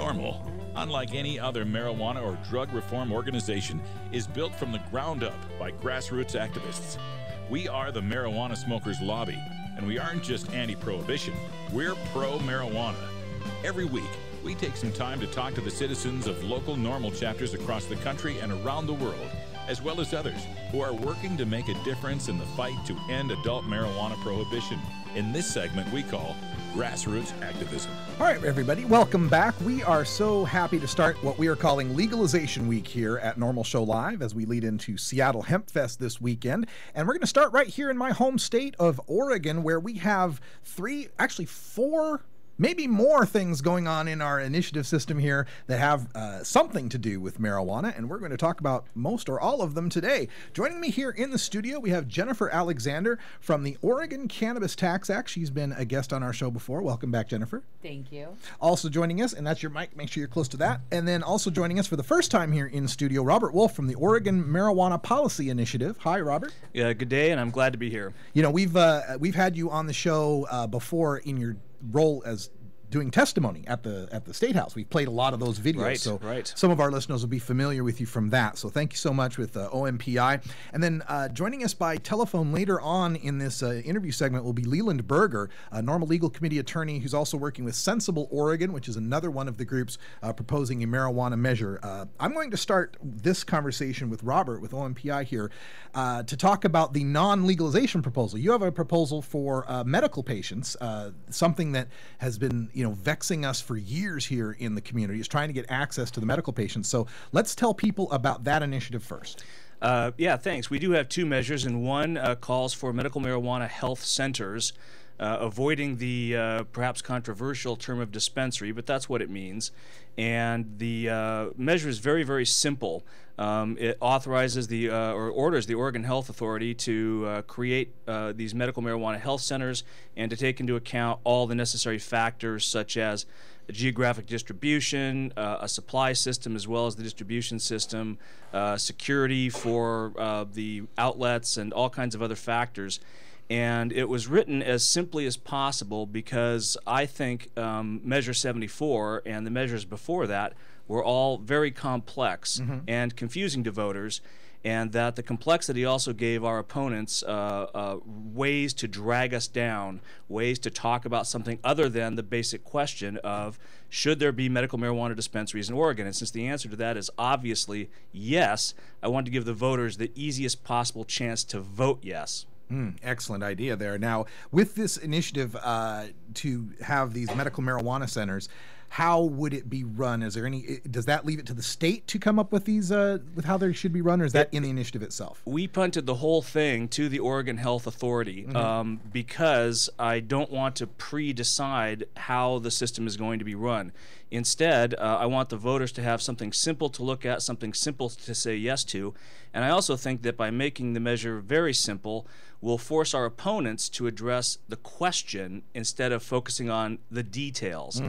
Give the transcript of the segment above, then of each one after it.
NORML, unlike any other marijuana or drug reform organization, is built from the ground up by grassroots activists. We are the Marijuana Smokers Lobby, and we aren't just anti-prohibition, we're pro-marijuana. Every week, we take some time to talk to the citizens of local NORML chapters across the country and around the world, as well as others who are working to make a difference in the fight to end adult marijuana prohibition. In this segment, we call Grassroots Activism. All right, everybody, welcome back. We are so happy to start what we are calling Legalization Week here at NORML Show Live as we lead into Seattle Hemp Fest this weekend. And we're going to start right here in my home state of Oregon, where we have four, maybe more things going on in our initiative system here that have something to do with marijuana, and we're going to talk about most or all of them today. Joining me here in the studio, we have Jennifer Alexander from the Oregon Cannabis Tax Act. She's been a guest on our show before. Welcome back, Jennifer. Thank you. Also joining us, and that's your mic, make sure you're close to that, and then also joining us for the first time here in studio, Robert Wolf from the Oregon Marijuana Policy Initiative. Hi, Robert. Yeah, good day, and I'm glad to be here. You know, we've had you on the show before in your role as doing testimony at the State House. We've played a lot of those videos, right. Some of our listeners will be familiar with you from that. So thank you so much with OMPI. And then joining us by telephone later on in this interview segment will be Leland Berger, a NORML Legal Committee attorney who's also working with Sensible Oregon, which is another one of the groups proposing a marijuana measure. I'm going to start this conversation with Robert with OMPI here to talk about the non-legalization proposal. You have a proposal for medical patients, something that has been vexing us for years here in the community, is trying to get access to the medical patients. So let's tell people about that initiative first. Yeah, thanks. We do have two measures, and one calls for medical marijuana health centers, avoiding the perhaps controversial term of dispensary, but that's what it means. And the measure is very, very simple. It authorizes or orders the Oregon Health Authority to create these medical marijuana health centers and to take into account all the necessary factors such as geographic distribution, a supply system as well as the distribution system, security for the outlets, and all kinds of other factors. And it was written as simply as possible because I think Measure 74 and the measures before that were all very complex and confusing to voters, and that the complexity also gave our opponents ways to drag us down, ways to talk about something other than the basic question of should there be medical marijuana dispensaries in Oregon? And since the answer to that is obviously yes, I want to give the voters the easiest possible chance to vote yes. Excellent idea there. Now, with this initiative to have these medical marijuana centers, how would it be run? Is there does that leave it to the state to come up with these, with how they should be run, or is that in the initiative itself? We punted the whole thing to the Oregon Health Authority because I don't want to pre-decide how the system is going to be run. Instead, I want the voters to have something simple to look at, something simple to say yes to, and I also think that by making the measure very simple, we'll force our opponents to address the question instead of focusing on the details.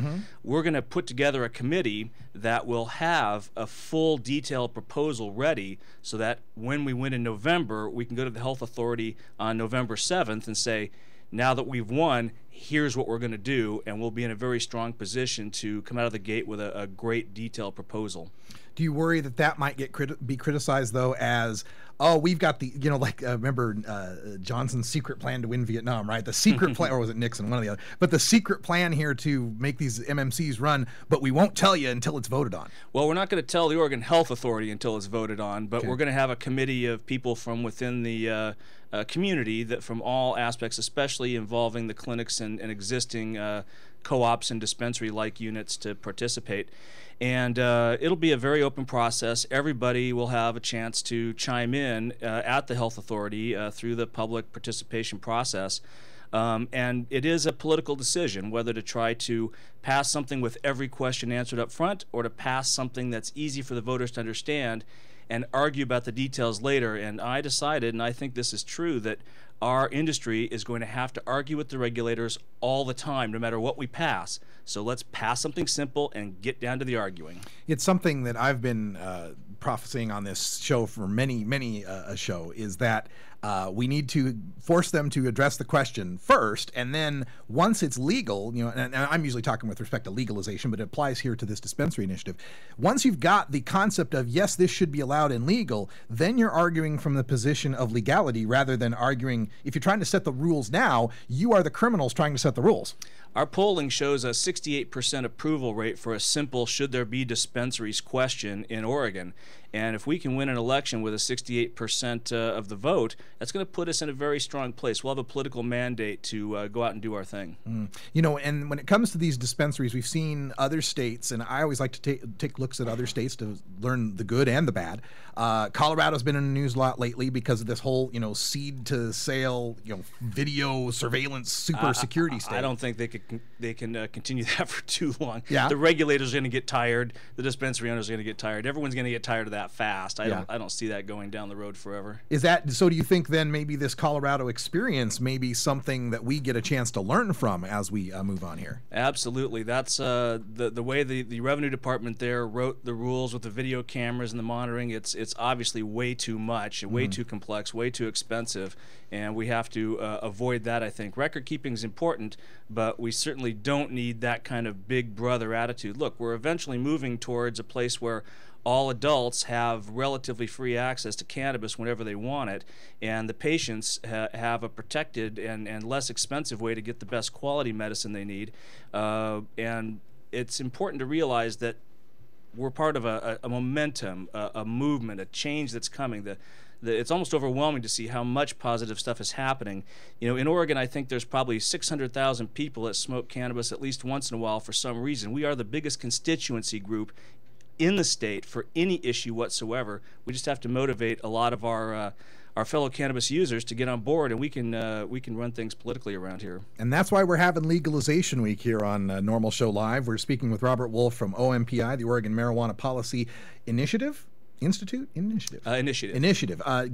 We're going to put together a committee that will have a full detailed proposal ready so that when we win in November, we can go to the health authority on November 7th and say, now that we've won, here's what we're going to do, and we'll be in a very strong position to come out of the gate with a great detailed proposal. Do you worry that that might be criticized, though, as, oh, we've got the, remember Johnson's secret plan to win Vietnam, right? The secret plan, or was it Nixon, one or the other, but the secret plan here to make these MMCs run, but we won't tell you until it's voted on. Well, we're not going to tell the Oregon Health Authority until it's voted on, but we're going to have a committee of people from within the community that from all aspects, especially involving the clinics and existing co-ops and dispensary-like units to participate. And it'll be a very open process. Everybody will have a chance to chime in at the health authority through the public participation process. And it is a political decision whether to try to pass something with every question answered up front or to pass something that's easy for the voters to understand and argue about the details later. And I decided, and I think this is true, that our industry is going to have to argue with the regulators all the time, no matter what we pass. So let's pass something simple and get down to the arguing. It's something that I've been prophesying on this show for many a show, is that We need to force them to address the question first, and then once it's legal, and I'm usually talking with respect to legalization, but it applies here to this dispensary initiative. Once you've got the concept of, yes, this should be allowed and legal, then you're arguing from the position of legality rather than arguing, if you're trying to set the rules now, you are the criminals trying to set the rules. Our polling shows a 68% approval rate for a simple should there be dispensaries question in Oregon. And if we can win an election with a 68% of the vote, that's going to put us in a very strong place. We'll have a political mandate to go out and do our thing. And when it comes to these dispensaries, we've seen other states, and I always like to take looks at other states to learn the good and the bad. Colorado's been in the news a lot lately because of this whole, seed to sale, video surveillance super security state. I don't think they can continue that for too long. Yeah. The regulators are going to get tired. The dispensary owners are going to get tired. Everyone's going to get tired of that fast. I don't see that going down the road forever. Is that so? Do you think then maybe this Colorado experience may be something that we get a chance to learn from as we move on here? Absolutely. That's the way the revenue department there wrote the rules with the video cameras and the monitoring. It's obviously way too much, way too complex, way too expensive, and we have to avoid that. I think record keeping is important, but we certainly don't need that kind of big brother attitude. Look, we're eventually moving towards a place where all adults have relatively free access to cannabis whenever they want it, and the patients have a protected and less expensive way to get the best quality medicine they need. And it's important to realize that we're part of a momentum, a movement, a change that's coming. It's almost overwhelming to see how much positive stuff is happening. In Oregon, I think there's probably 600,000 people that smoke cannabis at least once in a while for some reason. We are the biggest constituency group in the state for any issue whatsoever. We just have to motivate a lot of our fellow cannabis users to get on board, and we can run things politically around here. And that's why we're having Legalization Week here on Normal Show Live. We're speaking with Robert Wolf from OMPI, the Oregon Marijuana Policy Initiative. Initiative.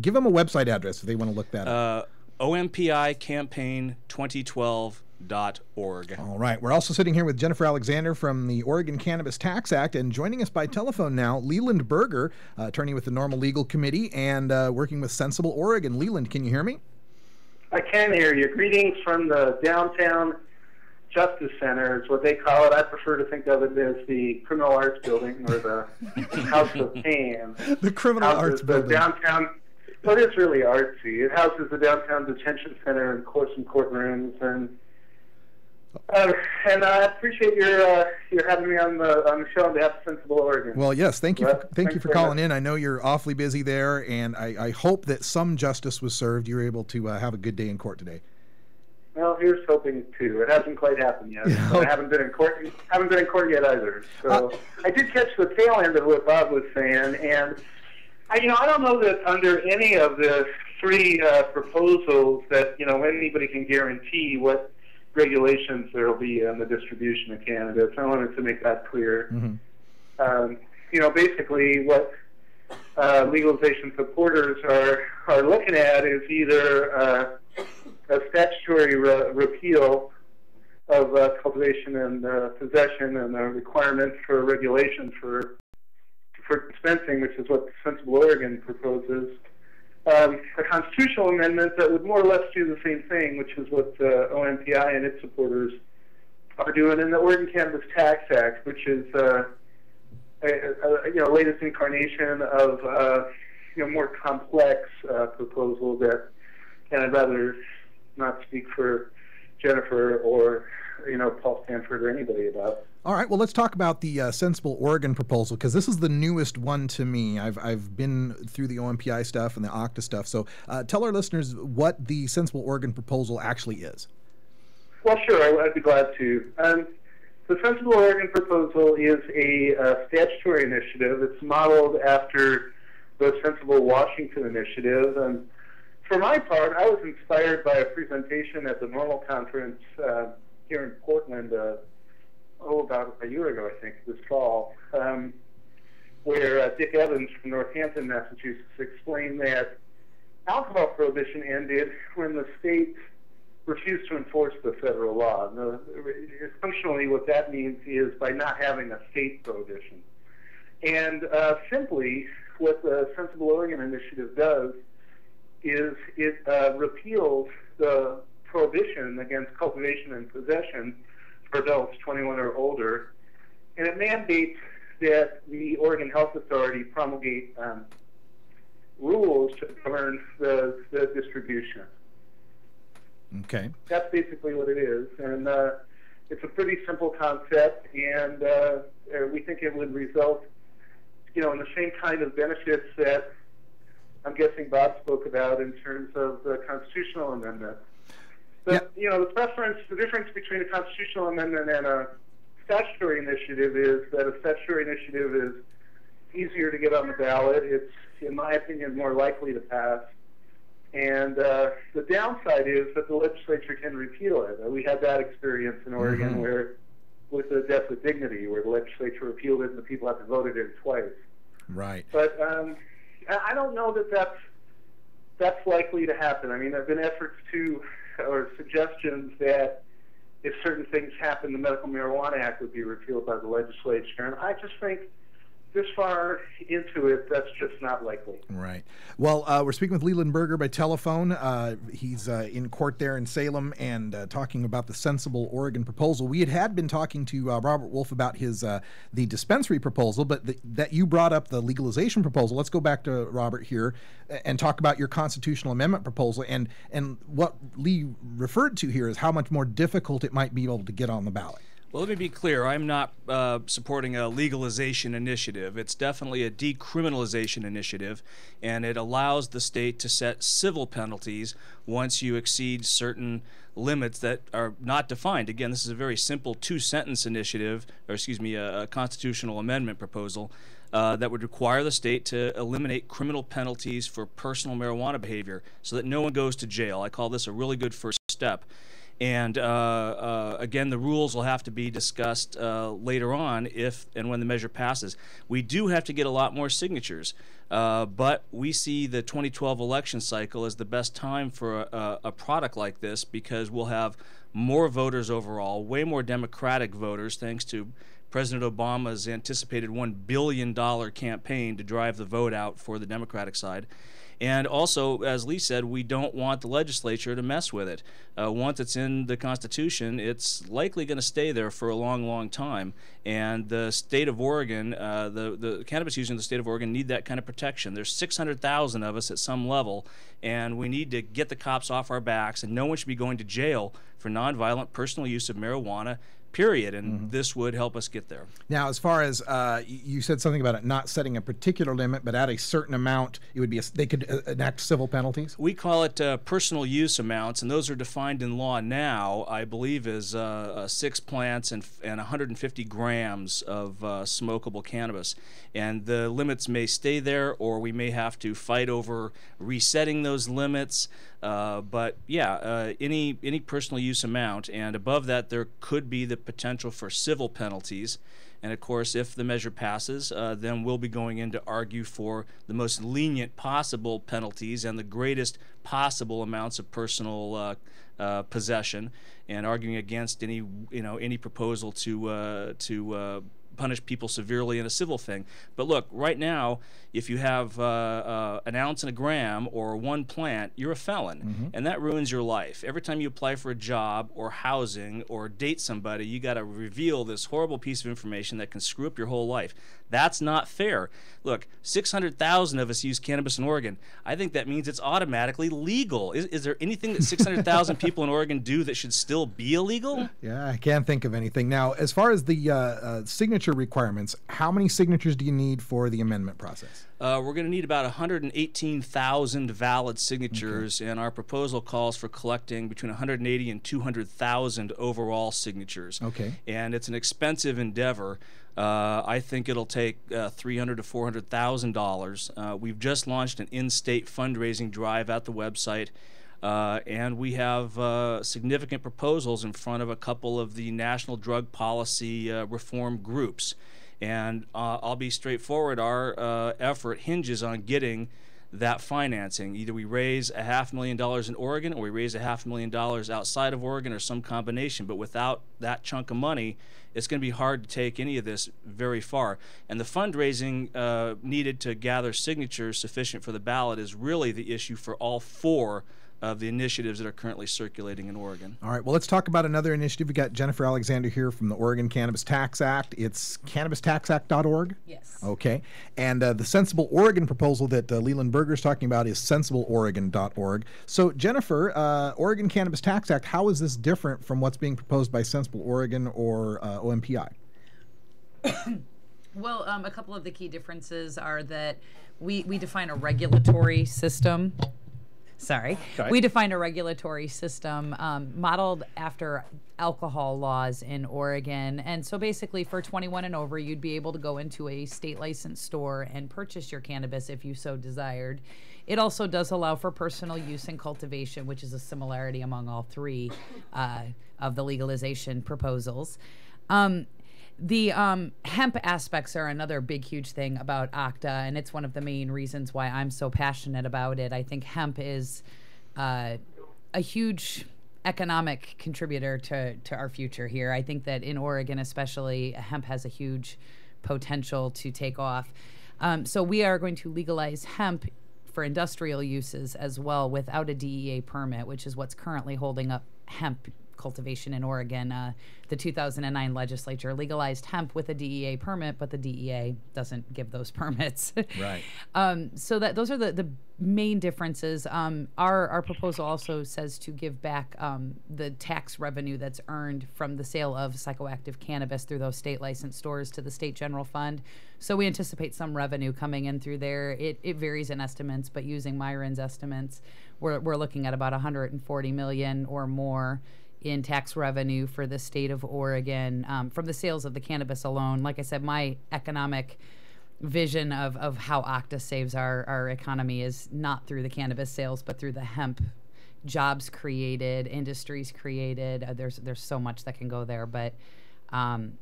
Give them a website address if they want to look that up. OMPIcampaign2012.org. All right. We're also sitting here with Jennifer Alexander from the Oregon Cannabis Tax Act, and joining us by telephone now, Leland Berger, attorney with the Normal Legal Committee and working with Sensible Oregon. Leland, can you hear me? I can hear you. Greetings from the Downtown Justice Center is what they call it. I prefer to think of it as the Criminal Arts Building or the House of Pain. The Criminal Arts Building. Downtown. Well, it is really artsy. It houses the Downtown Detention Center and some courtrooms, and I appreciate your having me on the show on behalf of Sensible Oregon. Well, yes, thank you for calling in. I know you're awfully busy there, and I hope that some justice was served. You were able to have a good day in court today. Well, here's hoping too. It hasn't quite happened yet. I haven't been in court. Yet either. So I did catch the tail end of what Bob was saying, and I don't know that under any of the three proposals that anybody can guarantee what regulations there will be on the distribution of cannabis. I wanted to make that clear. Basically what legalization supporters are looking at is either a statutory repeal of cultivation and possession and a requirement for regulation for dispensing, which is what Sensible Oregon proposes. A constitutional amendment that would more or less do the same thing, which is what OMPI and its supporters are doing, in the Oregon Cannabis Tax Act, which is latest incarnation of more complex proposal that, and I'd rather not speak for Jennifer or Paul Stanford or anybody about. All right, well, let's talk about the Sensible Oregon proposal, because this is the newest one to me. I've been through the OMPI stuff and the OCTA stuff, so tell our listeners what the Sensible Oregon proposal actually is. Well, sure, I'd be glad to. The Sensible Oregon proposal is a statutory initiative. It's modeled after the Sensible Washington initiative, and for my part, I was inspired by a presentation at the Normal Conference here in Portland about a year ago, I think, this fall, where Dick Evans from Northampton, Massachusetts, explained that alcohol prohibition ended when the state refused to enforce the federal law. Functionally, what that means is by not having a state prohibition. And simply, what the Sensible Oregon initiative does is it repeals the prohibition against cultivation and possession for adults 21 or older, and it mandates that the Oregon Health Authority promulgate rules to govern the distribution. Okay. That's basically what it is, and it's a pretty simple concept, and we think it would result, in the same kind of benefits that I'm guessing Bob spoke about in terms of the constitutional amendment. But, the difference between a constitutional amendment and a statutory initiative is that a statutory initiative is easier to get on the ballot. It's, in my opinion, more likely to pass. And the downside is that the legislature can repeal it. We had that experience in Oregon where, with the death with dignity, where the legislature repealed it and the people have to vote it in twice. Right. But I don't know that that's likely to happen. I mean, there have been efforts or suggestions that if certain things happen, the Medical Marijuana Act would be repealed by the legislature. And I just think this far into it, that's just not likely. Right. Well, we're speaking with Leland Berger by telephone. He's in court there in Salem and talking about the Sensible Oregon proposal. We had been talking to Robert Wolf about his the dispensary proposal, but that you brought up the legalization proposal. Let's go back to Robert here and talk about your constitutional amendment proposal. And what Lee referred to here is how much more difficult it might be able to get on the ballot. Well, let me be clear. I'm not supporting a legalization initiative. It's definitely a decriminalization initiative, and it allows the state to set civil penalties once you exceed certain limits that are not defined. Again, this is a very simple two-sentence initiative, or excuse me, a constitutional amendment proposal that would require the state to eliminate criminal penalties for personal marijuana behavior so that no one goes to jail. I call this a really good first step. And again, the rules will have to be discussed later on if and when the measure passes. We do have to get a lot more signatures, but we see the 2012 election cycle as the best time for a product like this because we'll have more voters overall, way more Democratic voters, thanks to President Obama's anticipated $1 billion campaign to drive the vote out for the Democratic side. And also, as Lee said, we don't want the legislature to mess with it. Once it's in the Constitution, it's likely going to stay there for a long, long time. And the state of Oregon, the cannabis users in the state of Oregon need that kind of protection. There's 600,000 of us at some level, and we need to get the cops off our backs, and no one should be going to jail for nonviolent personal use of marijuana, period, and this would help us get there. Now, as far as you said something about it not setting a particular limit, but at a certain amount, it would be they could enact civil penalties. We call it personal use amounts, and those are defined in law now, I believe, as 6 plants and 150 grams of smokable cannabis. And the limits may stay there, or we may have to fight over resetting those limits. But yeah, any personal use amount, and above that there could be the potential for civil penalties. And of course, if the measure passes, then we'll be going in to argue for the most lenient possible penalties and the greatest possible amounts of personal possession, and arguing against any proposal to punish people severely in a civil thing. But look, right now, if you have an ounce and a gram or 1 plant, you're a felon, and that ruins your life. Every time you apply for a job or housing or date somebody, you got to reveal this horrible piece of information that can screw up your whole life. That's not fair. Look, 600,000 of us use cannabis in Oregon. I think that means it's automatically legal. Is there anything that 600,000 people in Oregon do that should still be illegal? Yeah, I can't think of anything. Now, as far as the signature requirements, how many signatures do you need for the amendment process? We're going to need about 118,000 valid signatures, and our proposal calls for collecting between 180 and 200,000 overall signatures. Okay. And it's an expensive endeavor. I think it'll take $300,000 to $400,000. We've just launched an in-state fundraising drive at the website, and we have significant proposals in front of a couple of the national drug policy reform groups. And I'll be straightforward, our effort hinges on getting that financing. Either we raise $500,000 in Oregon, or we raise $500,000 outside of Oregon, or some combination. But without that chunk of money, it's going to be hard to take any of this very far. And the fundraising needed to gather signatures sufficient for the ballot is really the issue for all four of the initiatives that are currently circulating in Oregon. All right, well, let's talk about another initiative. We got Jennifer Alexander here from the Oregon Cannabis Tax Act. It's cannabistaxact.org? Yes. Okay. And the Sensible Oregon proposal that Leland Berger is talking about is sensibleoregon.org. So, Jennifer, Oregon Cannabis Tax Act, how is this different from what's being proposed by Sensible Oregon or OMPI? Well, a couple of the key differences are that we define a regulatory system. Sorry. Okay. We define a regulatory system modeled after alcohol laws in Oregon. And so basically for 21 and over, you'd be able to go into a state licensed store and purchase your cannabis if you so desired. It also does allow for personal use and cultivation, which is a similarity among all three of the legalization proposals. The hemp aspects are another big, huge thing about ACTA, and it's one of the main reasons why I'm so passionate about it. I think hemp is a huge economic contributor to our future here. I think that in Oregon especially, hemp has a huge potential to take off. So we are going to legalize hemp for industrial uses as well without a DEA permit, which is what's currently holding up hemp cultivation in Oregon. The 2009 legislature legalized hemp with a DEA permit, but the DEA doesn't give those permits. Right. So that those are the main differences. Our proposal also says to give back the tax revenue that's earned from the sale of psychoactive cannabis through those state licensed stores to the state general fund. So we anticipate some revenue coming in through there. It varies in estimates, but using Myron's estimates, we're looking at about $140 million or more in tax revenue for the state of Oregon from the sales of the cannabis alone. Like I said, my economic vision of how ACTA saves our economy is not through the cannabis sales, but through the hemp jobs created, industries created. There's so much that can go there, but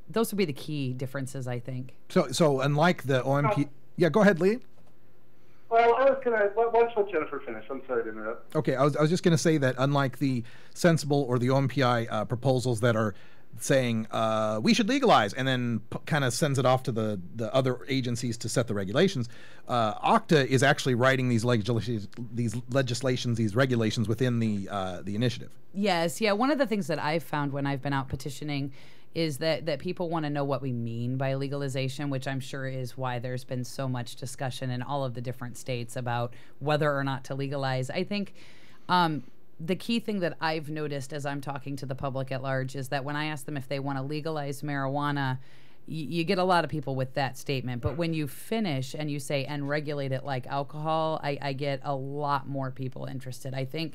those would be the key differences, I think. So unlike the OMP, yeah, go ahead, Lee. Well, I was going to, once let Jennifer finish. I'm sorry to interrupt. Okay, I was just going to say that unlike the Sensible or the OMPI proposals that are saying we should legalize and then kind of sends it off to the other agencies to set the regulations, ACTA is actually writing these regulations, these regulations within the initiative. Yes, yeah. One of the things that I've found when I've been out petitioning is that people want to know what we mean by legalization, which I'm sure is why there's been so much discussion in all of the different states about whether or not to legalize. I think the key thing that I've noticed as I'm talking to the public at large is that when I ask them if they want to legalize marijuana, you get a lot of people with that statement. But when you finish and you say, and regulate it like alcohol, I get a lot more people interested. I think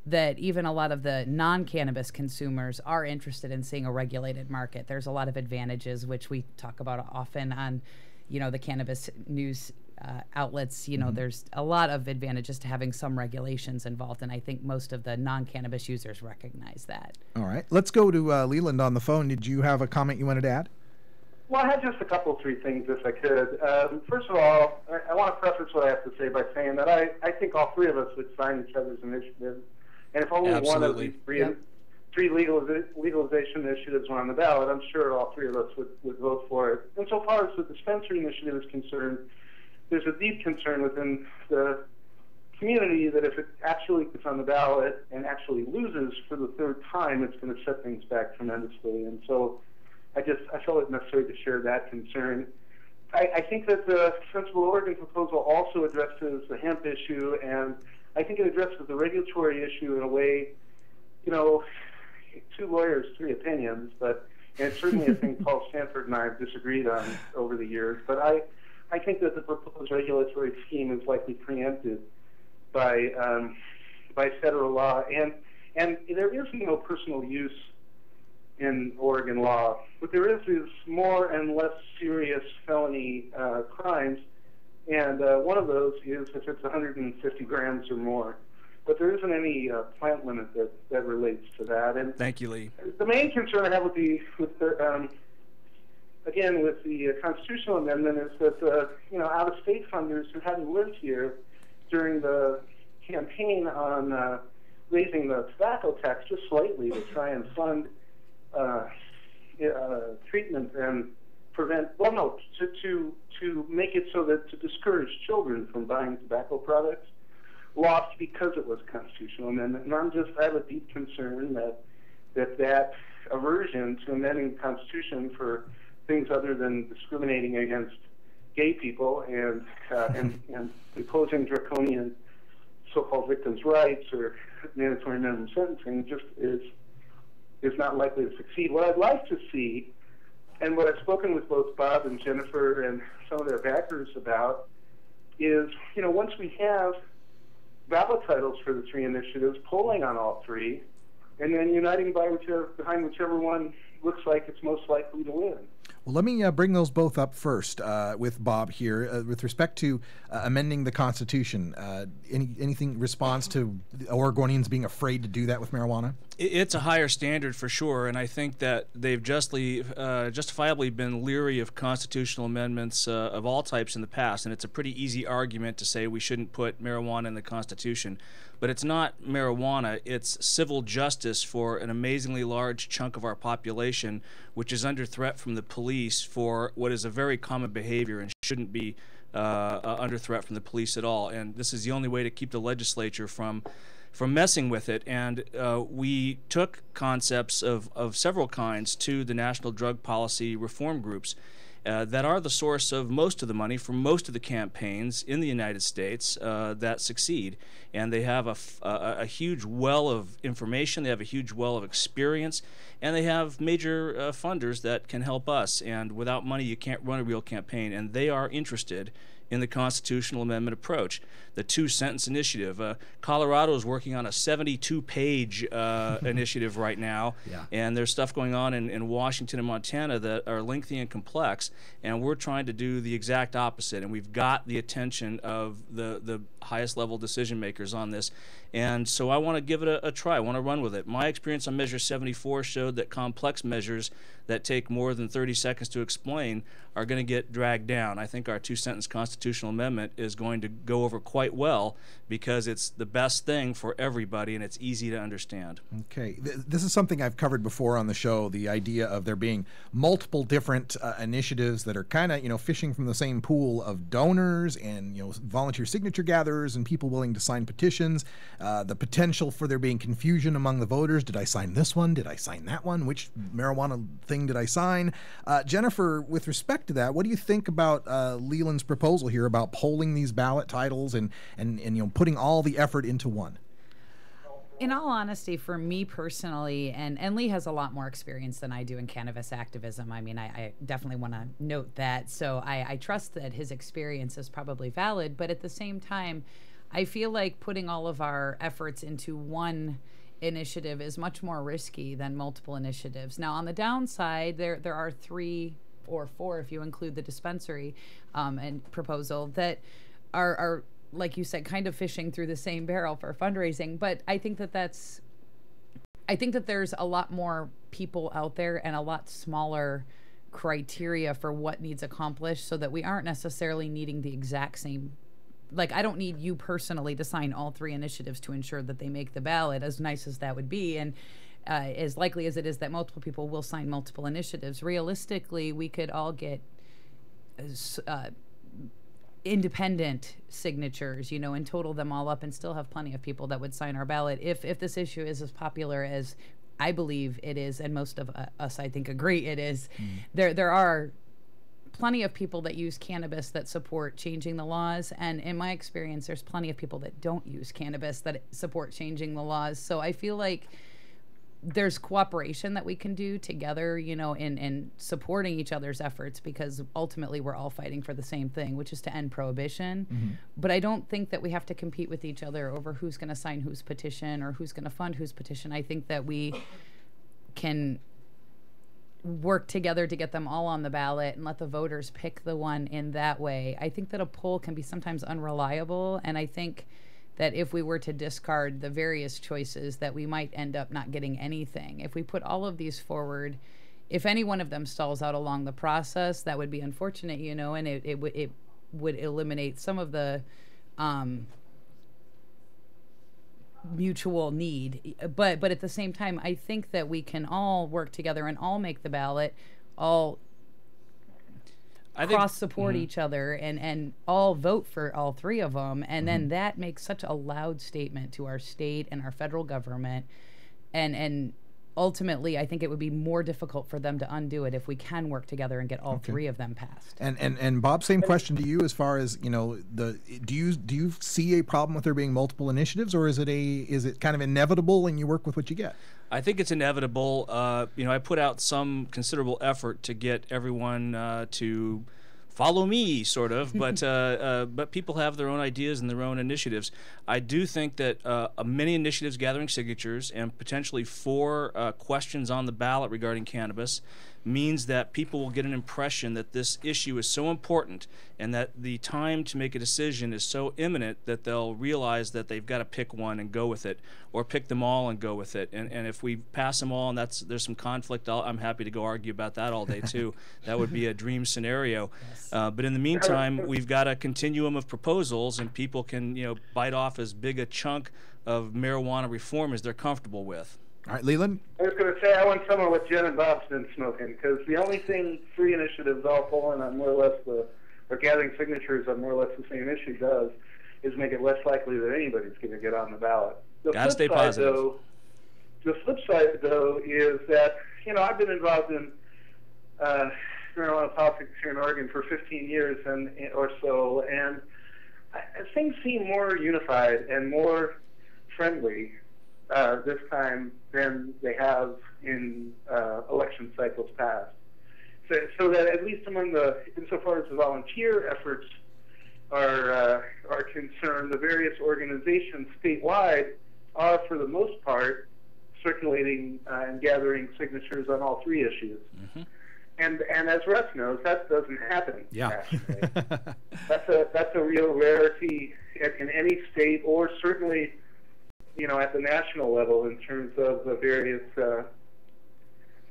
that even a lot of the non-cannabis consumers are interested in seeing a regulated market. There's a lot of advantages, which we talk about often on, the cannabis news outlets. There's a lot of advantages to having some regulations involved, and I think most of the non-cannabis users recognize that. All right. Let's go to Leland on the phone. Did you have a comment you wanted to add? Well, I had just three things, if I could. First of all, I want to preface what I have to say by saying that I think all three of us would sign each other's initiative. And if only one of these three legalization initiatives were on the ballot, I'm sure all three of us would vote for it. And so far as the dispensary initiative is concerned, there's a deep concern within the community that if it actually gets on the ballot and actually loses for the third time, it's going to set things back tremendously. And so I felt it necessary to share that concern. I think that the Sensible Oregon proposal also addresses the hemp issue, and I think it addresses the regulatory issue in a way, two lawyers, three opinions, but and it's certainly a thing Paul Stanford and I have disagreed on over the years. But I think that the proposed regulatory scheme is likely preempted by federal law, and there is no personal use in Oregon law. What there is more and less serious felony crimes. And one of those is if it's 150 grams or more. But there isn't any plant limit that relates to that. And thank you, Lee. The main concern I have with the constitutional amendment is that out-of-state funders who hadn't lived here during the campaign on raising the tobacco tax just slightly to try and fund treatment and prevent, well, no, to make it so that to discourage children from buying tobacco products, lost because it was a constitutional amendment. And I have a deep concern that aversion to amending the Constitution for things other than discriminating against gay people and imposing draconian so-called victims' rights or mandatory minimum sentencing just is not likely to succeed. What I'd like to see, and what I've spoken with both Bob and Jennifer and some of their backers about, is, once we have ballot titles for the three initiatives, polling on all three, and then uniting behind whichever one looks like it's most likely to win. Well, let me bring those both up first with Bob here. With respect to amending the Constitution, anything response to Oregonians being afraid to do that with marijuana? It's a higher standard for sure, and I think that they've justifiably been leery of constitutional amendments of all types in the past, and it's a pretty easy argument to say we shouldn't put marijuana in the Constitution. But it's not marijuana, it's civil justice for an amazingly large chunk of our population, which is under threat from the police for what is a very common behavior and shouldn't be under threat from the police at all. And this is the only way to keep the legislature from messing with it. And we took concepts of several kinds to the National Drug Policy Reform Groups that are the source of most of the money for most of the campaigns in the United States that succeed. And they have a huge well of information, they have a huge well of experience, and they have major funders that can help us. And without money, you can't run a real campaign. And they are interested in the constitutional amendment approach. The two-sentence initiative. Colorado is working on a 72-page initiative right now, and there's stuff going on in Washington and Montana that are lengthy and complex, and we're trying to do the exact opposite, and we've got the attention of the highest level decision makers on this. And so I want to give it a try. I want to run with it. My experience on Measure 74 showed that complex measures that take more than 30 seconds to explain are going to get dragged down. I think our two-sentence constitutional amendment is going to go over quite well because it's the best thing for everybody and it's easy to understand. Okay. This is something I've covered before on the show, the idea of there being multiple different initiatives that are kind of, fishing from the same pool of donors and, volunteer signature gatherers and people willing to sign petitions. The potential for there being confusion among the voters. Did I sign this one? Did I sign that one? Which marijuana thing did I sign? Jennifer, with respect to that, what do you think about Leland's proposal here about polling these ballot titles and putting all the effort into one? In all honesty, for me personally, and Lee has a lot more experience than I do in cannabis activism. I mean, I definitely want to note that. So I trust that his experience is probably valid. But at the same time, I feel like putting all of our efforts into one initiative is much more risky than multiple initiatives. Now, on the downside, there are 3 or 4, if you include the dispensary and proposal, that are like you said, kind of fishing through the same barrel for fundraising. But I think that there's a lot more people out there and a lot smaller criteria for what needs accomplished, so that we aren't necessarily needing the exact same. Like, I don't need you personally to sign all 3 initiatives to ensure that they make the ballot, as nice as that would be. And as likely as it is that multiple people will sign multiple initiatives, realistically, we could all get independent signatures, and total them all up and still have plenty of people that would sign our ballot if this issue is as popular as I believe it is, and most of us, I think, agree it is. There are plenty of people that use cannabis that support changing the laws, and in my experience, there's plenty of people that don't use cannabis that support changing the laws. So I feel like there's cooperation that we can do together, in supporting each other's efforts, because ultimately we're all fighting for the same thing, which is to end prohibition. But I don't think that we have to compete with each other over who's going to sign whose petition or who's going to fund whose petition. I think that we can work together to get them all on the ballot and let the voters pick the one in that way. I think that a poll can be sometimes unreliable, and I think that if we were to discard the various choices, that we might end up not getting anything. If we put all of these forward, if any one of them stalls out along the process, that would be unfortunate, and it would eliminate some of the mutual need. But at the same time, I think that we can all work together and all make the ballot, all cross support each other, and all vote for all three of them, and then that makes such a loud statement to our state and our federal government, and ultimately I think it would be more difficult for them to undo it if we can work together and get all three of them passed. And Bob, same question to you as far as, you know, do you see a problem with there being multiple initiatives, or is it kind of inevitable and you work with what you get? I think it's inevitable. You know, I put out some considerable effort to get everyone to follow me, sort of, but people have their own ideas and their own initiatives. I do think that many initiatives gathering signatures and potentially 4 questions on the ballot regarding cannabis means that people will get an impression that this issue is so important and that the time to make a decision is so imminent that they'll realize that they've got to pick one and go with it, or pick them all and go with it. And if we pass them all and there's some conflict, I'm happy to go argue about that all day too. That would be a dream scenario. Yes. But in the meantime, we've got a continuum of proposals, and people can, you know, bite off as big a chunk of marijuana reform as they're comfortable with. All right, Leland? I was going to say, I want some of what Jen and Bob's been smoking, because the only thing free initiatives all pulling on more or less or gathering signatures on more or less the same issue does is make it less likely that anybody's going to get on the ballot. Gotta stay positive. The flip side, though, is that, you know, I've been involved in marijuana politics here in Oregon for 15 years or so, and things seem more unified and more friendly this time than they have in election cycles past. So that at least insofar as the volunteer efforts are concerned, the various organizations statewide are, for the most part, circulating and gathering signatures on all 3 issues. Mm-hmm. And as Russ knows, that doesn't happen. Yeah. That's a real rarity in any state, or certainly, you know, at the national level in terms of the various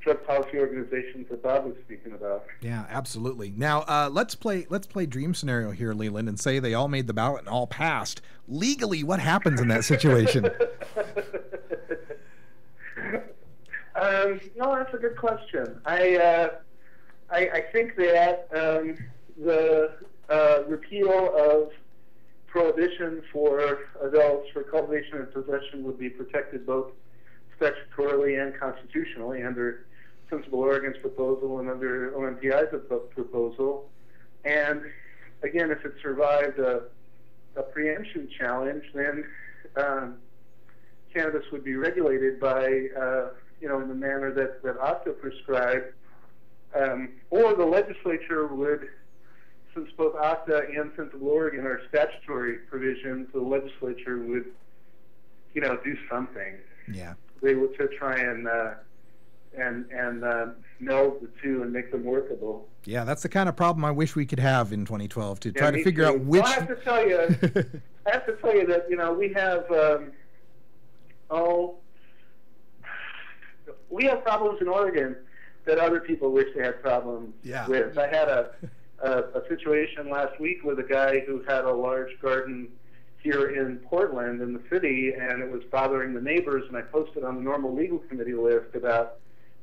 drug policy organizations that Bob was speaking about. Yeah, absolutely. Now, let's play dream scenario here, Leland, and say they all made the ballot and all passed. Legally, what happens in that situation? No, that's a good question. I think that the repeal of prohibition for adults for cultivation and possession would be protected both statutorily and constitutionally under Sensible Oregon's proposal and under OMPI's proposal. And again, if it survived a preemption challenge, then cannabis would be regulated by, you know, in the manner that OCTA prescribed, or the legislature would, since both OCTA and Sensible Oregon are statutory provisions, the legislature would, you know, do something. Yeah. They would to try and meld the two and make them workable. Yeah, that's the kind of problem I wish we could have in 2012 to try to figure out which. Well, I have to tell you that, you know, we have we have problems in Oregon that other people wish they had problems with. I had a situation last week with a guy who had a large garden here in Portland in the city, and it was bothering the neighbors, and I posted on the normal legal committee list about,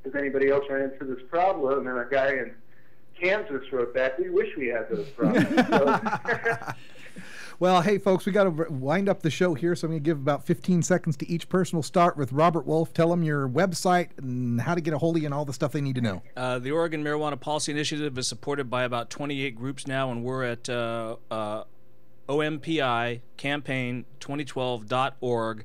has anybody else run into this problem? And a guy in Kansas wrote back, we wish we had those problems. Well, hey, folks, we got to wind up the show here, so I'm going to give about 15 seconds to each person. We'll start with Robert Wolf. Tell them your website and how to get a hold of you and all the stuff they need to know. The Oregon Marijuana Policy Initiative is supported by about 28 groups now, and we're at OMPI campaign 2012.org.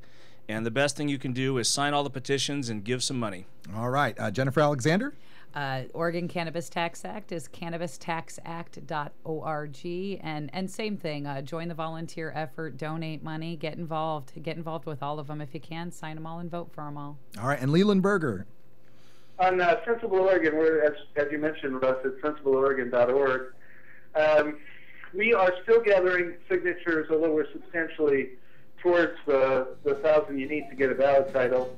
And the best thing you can do is sign all the petitions and give some money. All right. Jennifer Alexander? Oregon Cannabis Tax Act is cannabistaxact.org, and same thing. Join the volunteer effort, donate money, get involved with all of them if you can. Sign them all and vote for them all. All right, and Leland Berger. On Sensible Oregon, we're, as you mentioned, Russ, at sensibleoregon.org. We are still gathering signatures, although we're substantially towards the 1,000 you need to get a ballot title.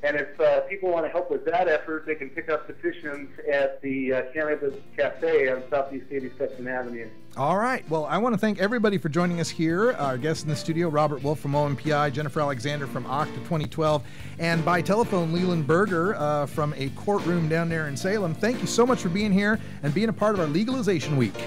And if people want to help with that effort, they can pick up petitions at the Cannabis Cafe on Southeast 82nd Avenue. All right. Well, I want to thank everybody for joining us here. Our guests in the studio, Robert Wolf from OMPI, Jennifer Alexander from OCTA 2012, and by telephone, Leland Berger from a courtroom down there in Salem. Thank you so much for being here and being a part of our Legalization Week.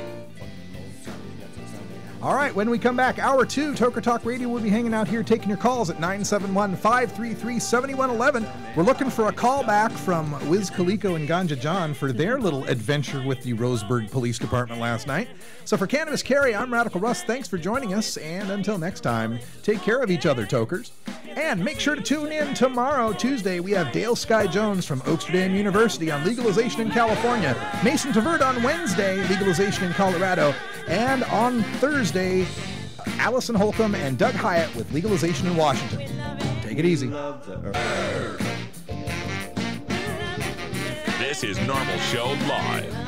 All right, when we come back, Hour 2, Toker Talk Radio will be hanging out here taking your calls at 971-533-7111. We're looking for a call back from Wiz Khalico and Ganja John for their little adventure with the Roseburg Police Department last night. So for Cannabis Carry, I'm Radical Russ. Thanks for joining us, and until next time, take care of each other, Tokers. And make sure to tune in tomorrow, Tuesday. We have Dale Sky Jones from Oaksterdam University on legalization in California, Mason Tavert on Wednesday, legalization in Colorado, and on Thursday, Allison Holcomb and Doug Hyatt with legalization in Washington. Take it easy. This is Normal Show Live.